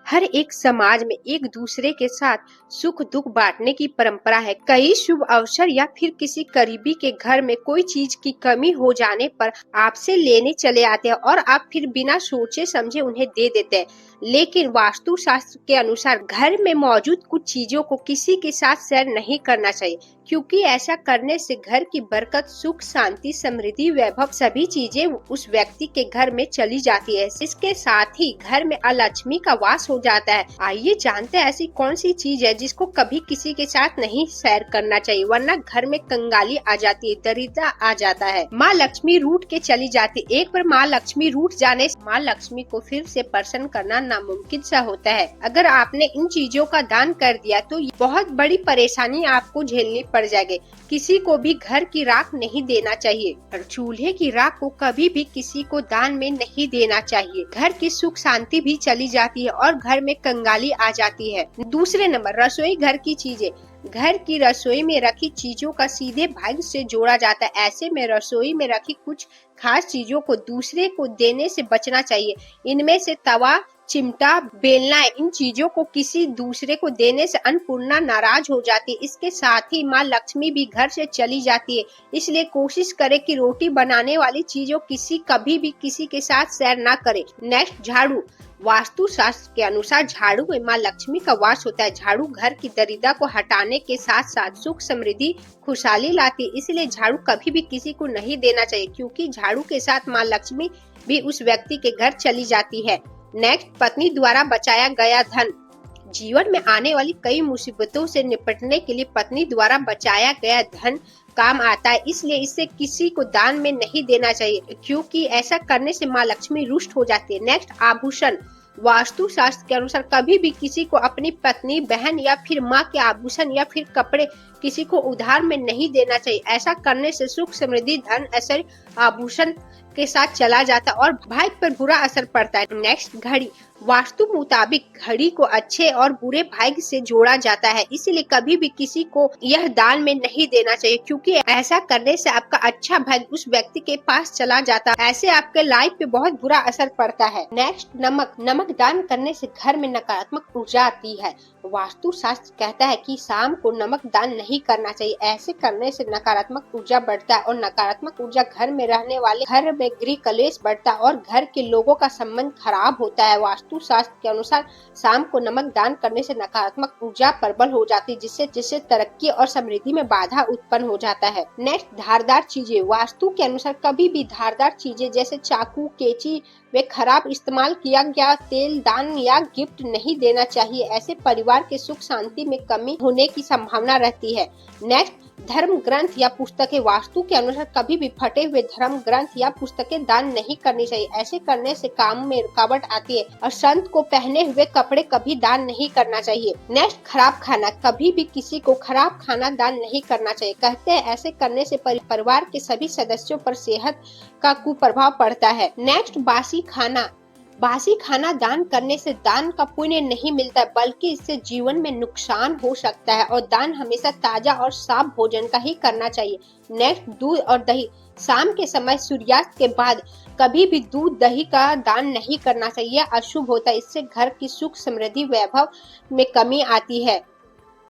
हर एक समाज में एक दूसरे के साथ सुख दुख बांटने की परंपरा है। कई शुभ अवसर या फिर किसी करीबी के घर में कोई चीज की कमी हो जाने पर आपसे लेने चले आते हैं और आप फिर बिना सोचे समझे उन्हें दे देते हैं। लेकिन वास्तु शास्त्र के अनुसार घर में मौजूद कुछ चीजों को किसी के साथ शेयर नहीं करना चाहिए, क्योंकि ऐसा करने से घर की बरकत, सुख, शांति, समृद्धि, वैभव सभी चीजें उस व्यक्ति के घर में चली जाती है। इसके साथ ही घर में अलक्ष्मी का वास हो जाता है। आइए जानते हैं ऐसी कौन सी चीज है जिसको कभी किसी के साथ नहीं शेयर करना चाहिए, वरना घर में कंगाली आ जाती है, दरिद्रता आ जाता है, माँ लक्ष्मी रूठ के चली जाती है। एक बार माँ लक्ष्मी रूठ जाने से माँ लक्ष्मी को फिर से प्रसन्न करना नामुमकिन सा होता है। अगर आपने इन चीजों का दान कर दिया तो बहुत बड़ी परेशानी आपको झेलनी पड़ जाएगी। किसी को भी घर की राख नहीं देना चाहिए और चूल्हे की राख को कभी भी किसी को दान में नहीं देना चाहिए। घर की सुख शांति भी चली जाती है और घर में कंगाली आ जाती है। दूसरे नंबर, रसोई घर की चीजें। घर की रसोई में रखी चीजों का सीधे भाग्य से जोड़ा जाता है। ऐसे में रसोई में रखी कुछ खास चीजों को दूसरे को देने से बचना चाहिए। इनमें से तवा, चिमटा, बेलना, इन चीजों को किसी दूसरे को देने से अन्नपूर्णा नाराज हो जाती है। इसके साथ ही माँ लक्ष्मी भी घर से चली जाती है। इसलिए कोशिश करें कि रोटी बनाने वाली चीजों कभी भी किसी के साथ शेयर ना करें। नेक्स्ट, झाड़ू। वास्तु शास्त्र के अनुसार झाड़ू में माँ लक्ष्मी का वास होता है। झाड़ू घर की दरिद्रता को हटाने के साथ साथ सुख, समृद्धि, खुशहाली लाती है। इसलिए झाड़ू कभी भी किसी को नहीं देना चाहिए, क्योंकि झाड़ू के साथ माँ लक्ष्मी भी उस व्यक्ति के घर चली जाती है। नेक्स्ट, पत्नी द्वारा बचाया गया धन। जीवन में आने वाली कई मुसीबतों से निपटने के लिए पत्नी द्वारा बचाया गया धन काम आता है। इसलिए इसे किसी को दान में नहीं देना चाहिए, क्योंकि ऐसा करने से माँ लक्ष्मी रुष्ट हो जाती है। नेक्स्ट, आभूषण। वास्तु शास्त्र के अनुसार कभी भी किसी को अपनी पत्नी, बहन या फिर माँ के आभूषण या फिर कपड़े किसी को उधार में नहीं देना चाहिए। ऐसा करने से सुख, समृद्धि, धन ऐसे आभूषण के साथ चला जाता और भाग्य पर बुरा असर पड़ता है। नेक्स्ट, घड़ी। वास्तु मुताबिक घड़ी को अच्छे और बुरे भाग्य से जोड़ा जाता है। इसीलिए कभी भी किसी को यह दान में नहीं देना चाहिए, क्योंकि ऐसा करने से आपका अच्छा भाग्य उस व्यक्ति के पास चला जाता है। ऐसे आपके लाइफ पे बहुत बुरा असर पड़ता है। नेक्स्ट, नमक। नमक दान करने से घर में नकारात्मक ऊर्जा आती है। वास्तु शास्त्र कहता है कि शाम को नमक दान नहीं करना चाहिए। ऐसे करने से नकारात्मक ऊर्जा बढ़ता है और नकारात्मक ऊर्जा घर में रहने वाले घर में गृह कलेश बढ़ता है और घर के लोगों का संबंध खराब होता है। वास्तु शास्त्र के अनुसार शाम को नमक दान करने से नकारात्मक ऊर्जा प्रबल हो जाती है, जिससे तरक्की और समृद्धि में बाधा उत्पन्न हो जाता है। नेक्स्ट, धारदार चीजें। वास्तु के अनुसार कभी भी धारदार चीजें जैसे चाकू, कैंची वे खराब इस्तेमाल किया गया तेल दान या गिफ्ट नहीं देना चाहिए। ऐसे परिवार के सुख शांति में कमी होने की संभावना रहती है। नेक्स्ट, धर्म ग्रंथ या पुस्तकें। वास्तु के अनुसार कभी भी फटे हुए धर्म ग्रंथ या पुस्तकें दान नहीं करनी चाहिए। ऐसे करने से काम में रुकावट आती है और संत को पहने हुए कपड़े कभी दान नहीं करना चाहिए। नेक्स्ट, खराब खाना। कभी भी किसी को खराब खाना दान नहीं करना चाहिए। कहते हैं ऐसे करने से परिवार के सभी सदस्यों पर सेहत का कुप्रभाव पड़ता है। नेक्स्ट, बासी खाना। बासी खाना दान करने से दान का पुण्य नहीं मिलता, बल्कि इससे जीवन में नुकसान हो सकता है और दान हमेशा ताजा और साफ भोजन का ही करना चाहिए। नेक्स्ट, दूध और दही। शाम के समय सूर्यास्त के बाद कभी भी दूध दही का दान नहीं करना चाहिए, अशुभ होता है। इससे घर की सुख, समृद्धि, वैभव में कमी आती है।